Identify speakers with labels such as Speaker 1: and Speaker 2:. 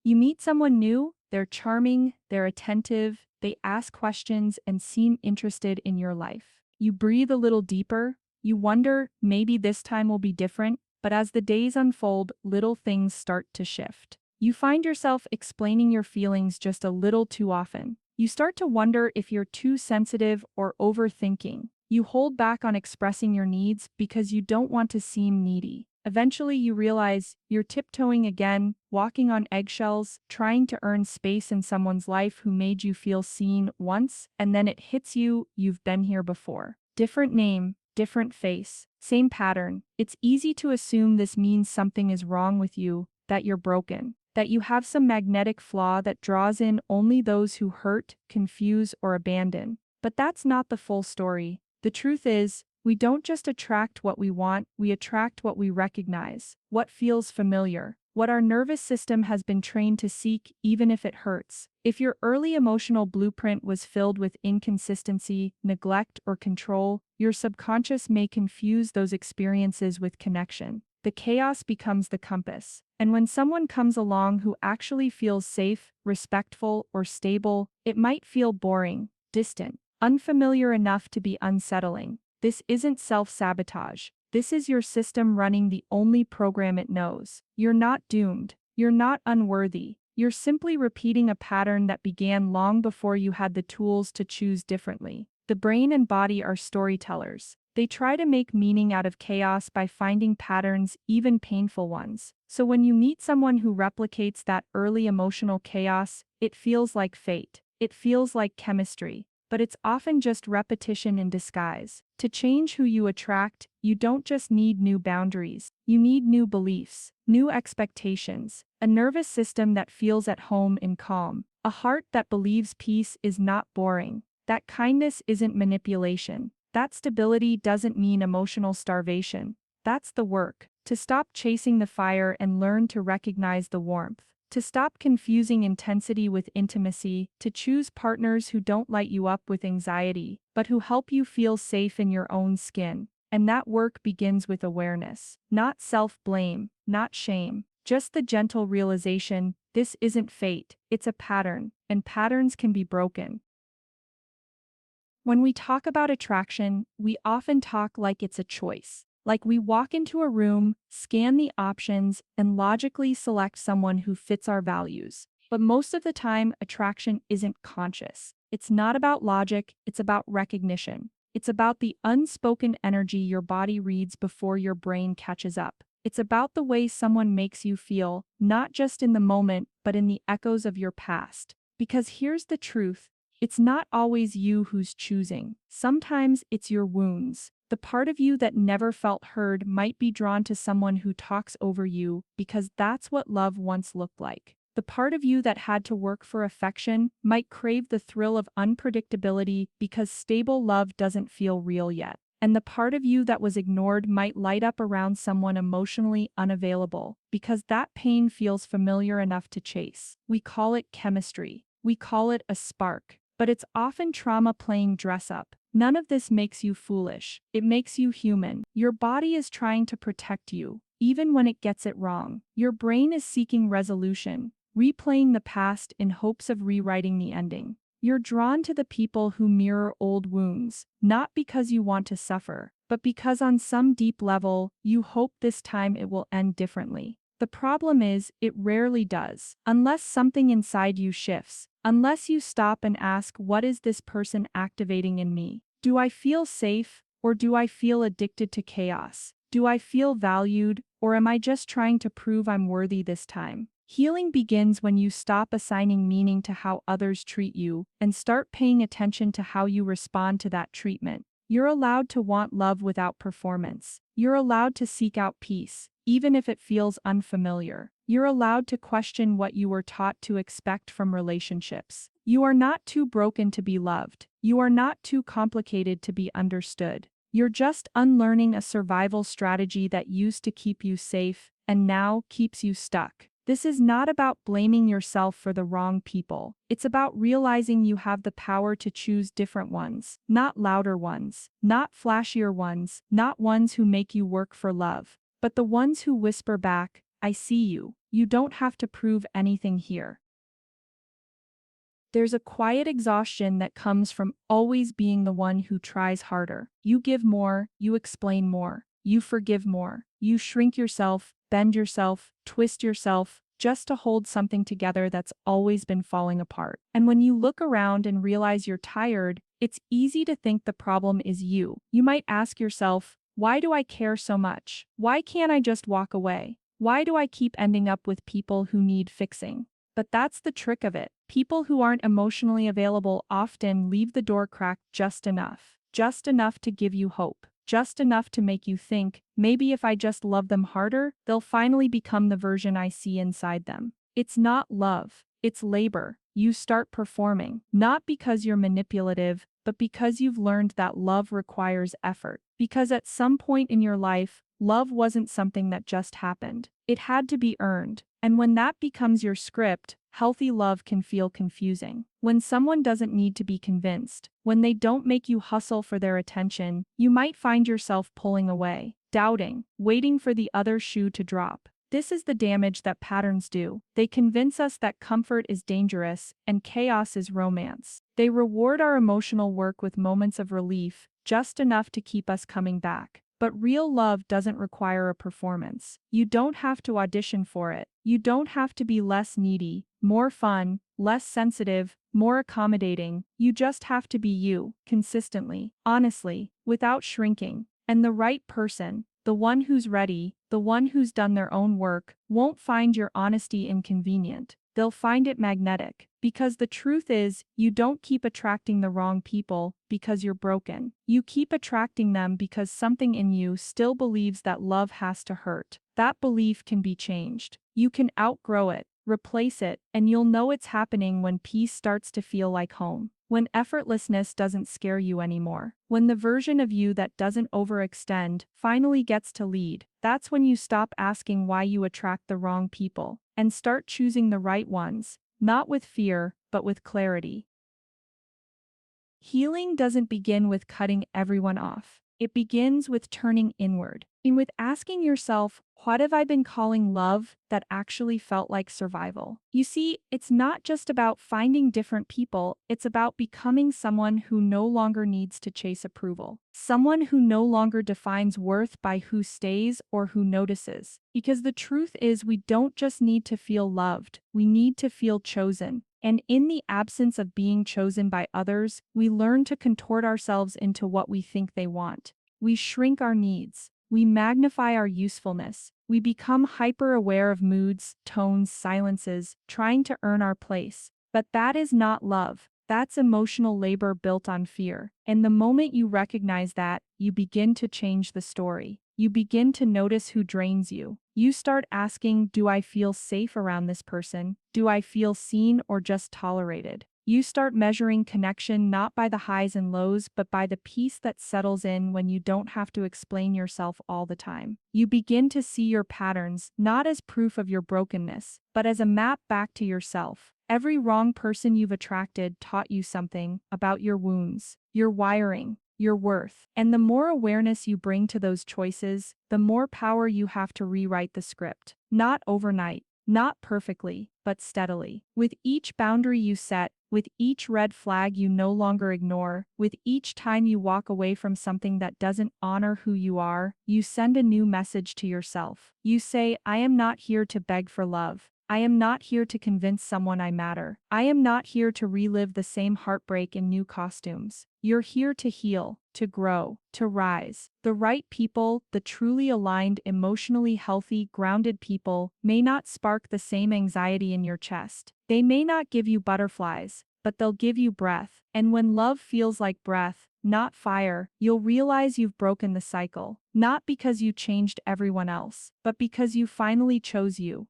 Speaker 1: You meet someone new, they're charming, they're attentive, they ask questions and seem interested in your life. You breathe a little deeper, you wonder, maybe this time will be different, but as the days unfold, little things start to shift. You find yourself explaining your feelings just a little too often. You start to wonder if you're too sensitive or overthinking. You hold back on expressing your needs because you don't want to seem needy. Eventually, you realize you're tiptoeing again, walking on eggshells, trying to earn space in someone's life who made you feel seen once, and then it hits you, you've been here before. Different name, different face, same pattern. It's easy to assume this means something is wrong with you, that you're broken, that you have some magnetic flaw that draws in only those who hurt, confuse, or abandon. But that's not the full story. The truth is, we don't just attract what we want, we attract what we recognize, what feels familiar, what our nervous system has been trained to seek even if it hurts. If your early emotional blueprint was filled with inconsistency, neglect, or control, your subconscious may confuse those experiences with connection. The chaos becomes the compass. And when someone comes along who actually feels safe, respectful, or stable, it might feel boring, distant, unfamiliar enough to be unsettling. This isn't self-sabotage. This is your system running the only program it knows. You're not doomed. You're not unworthy. You're simply repeating a pattern that began long before you had the tools to choose differently. The brain and body are storytellers. They try to make meaning out of chaos by finding patterns, even painful ones. So when you meet someone who replicates that early emotional chaos, it feels like fate. It feels like chemistry. But it's often just repetition in disguise. To change who you attract, you don't just need new boundaries. You need new beliefs, new expectations, a nervous system that feels at home in calm, a heart that believes peace is not boring, that kindness isn't manipulation, that stability doesn't mean emotional starvation. That's the work. To stop chasing the fire and learn to recognize the warmth. To stop confusing intensity with intimacy, to choose partners who don't light you up with anxiety, but who help you feel safe in your own skin. And that work begins with awareness. Not self-blame, not shame, just the gentle realization, this isn't fate, it's a pattern, and patterns can be broken. When we talk about attraction, we often talk like it's a choice. Like we walk into a room, scan the options, and logically select someone who fits our values. But most of the time, attraction isn't conscious. It's not about logic, it's about recognition. It's about the unspoken energy your body reads before your brain catches up. It's about the way someone makes you feel, not just in the moment, but in the echoes of your past. Because here's the truth. It's not always you who's choosing. Sometimes it's your wounds. The part of you that never felt heard might be drawn to someone who talks over you because that's what love once looked like. The part of you that had to work for affection might crave the thrill of unpredictability because stable love doesn't feel real yet. And the part of you that was ignored might light up around someone emotionally unavailable because that pain feels familiar enough to chase. We call it chemistry. We call it a spark. But it's often trauma playing dress up. None of this makes you foolish. It makes you human. Your body is trying to protect you, even when it gets it wrong. Your brain is seeking resolution, replaying the past in hopes of rewriting the ending. You're drawn to the people who mirror old wounds, not because you want to suffer, but because on some deep level, you hope this time it will end differently. The problem is, it rarely does, unless something inside you shifts. Unless you stop and ask, what is this person activating in me? Do I feel safe, or do I feel addicted to chaos? Do I feel valued, or am I just trying to prove I'm worthy this time? Healing begins when you stop assigning meaning to how others treat you and start paying attention to how you respond to that treatment. You're allowed to want love without performance. You're allowed to seek out peace, even if it feels unfamiliar. You're allowed to question what you were taught to expect from relationships. You are not too broken to be loved. You are not too complicated to be understood. You're just unlearning a survival strategy that used to keep you safe and now keeps you stuck. This is not about blaming yourself for the wrong people. It's about realizing you have the power to choose different ones, not louder ones, not flashier ones, not ones who make you work for love, but the ones who whisper back, I see you. You don't have to prove anything here. There's a quiet exhaustion that comes from always being the one who tries harder. You give more, you explain more, you forgive more, you shrink yourself, bend yourself, twist yourself, just to hold something together that's always been falling apart. And when you look around and realize you're tired, it's easy to think the problem is you. You might ask yourself, why do I care so much? Why can't I just walk away? Why do I keep ending up with people who need fixing? But that's the trick of it. People who aren't emotionally available often leave the door cracked just enough to give you hope, just enough to make you think, maybe if I just love them harder, they'll finally become the version I see inside them. It's not love, it's labor. You start performing, not because you're manipulative, but because you've learned that love requires effort. Because at some point in your life, love wasn't something that just happened. It had to be earned. And when that becomes your script, healthy love can feel confusing. When someone doesn't need to be convinced, when they don't make you hustle for their attention, you might find yourself pulling away, doubting, waiting for the other shoe to drop. This is the damage that patterns do. They convince us that comfort is dangerous and chaos is romance. They reward our emotional work with moments of relief, just enough to keep us coming back. But real love doesn't require a performance. You don't have to audition for it. You don't have to be less needy, more fun, less sensitive, more accommodating. You just have to be you, consistently, honestly, without shrinking. And the right person, the one who's ready, the one who's done their own work, won't find your honesty inconvenient. They'll find it magnetic. Because the truth is, you don't keep attracting the wrong people because you're broken. You keep attracting them because something in you still believes that love has to hurt. That belief can be changed. You can outgrow it, replace it, and you'll know it's happening when peace starts to feel like home. When effortlessness doesn't scare you anymore. When the version of you that doesn't overextend finally gets to lead. That's when you stop asking why you attract the wrong people and start choosing the right ones. Not with fear, but with clarity. Healing doesn't begin with cutting everyone off. It begins with turning inward. And with asking yourself, what have I been calling love that actually felt like survival? You see, it's not just about finding different people, it's about becoming someone who no longer needs to chase approval. Someone who no longer defines worth by who stays or who notices. Because the truth is, we don't just need to feel loved, we need to feel chosen. And in the absence of being chosen by others, we learn to contort ourselves into what we think they want. We shrink our needs. We magnify our usefulness. We become hyper-aware of moods, tones, silences, trying to earn our place. But that is not love. That's emotional labor built on fear. And the moment you recognize that, you begin to change the story. You begin to notice who drains you. You start asking, do I feel safe around this person? Do I feel seen or just tolerated? You start measuring connection not by the highs and lows, but by the peace that settles in when you don't have to explain yourself all the time. You begin to see your patterns not as proof of your brokenness, but as a map back to yourself. Every wrong person you've attracted taught you something about your wounds, your wiring, your worth. And the more awareness you bring to those choices, the more power you have to rewrite the script. Not overnight, not perfectly, but steadily. With each boundary you set, with each red flag you no longer ignore, with each time you walk away from something that doesn't honor who you are, you send a new message to yourself. You say, I am not here to beg for love. I am not here to convince someone I matter. I am not here to relive the same heartbreak in new costumes. You're here to heal, to grow, to rise. The right people, the truly aligned, emotionally healthy, grounded people, may not spark the same anxiety in your chest. They may not give you butterflies, but they'll give you breath. And when love feels like breath, not fire, you'll realize you've broken the cycle. Not because you changed everyone else, but because you finally chose you.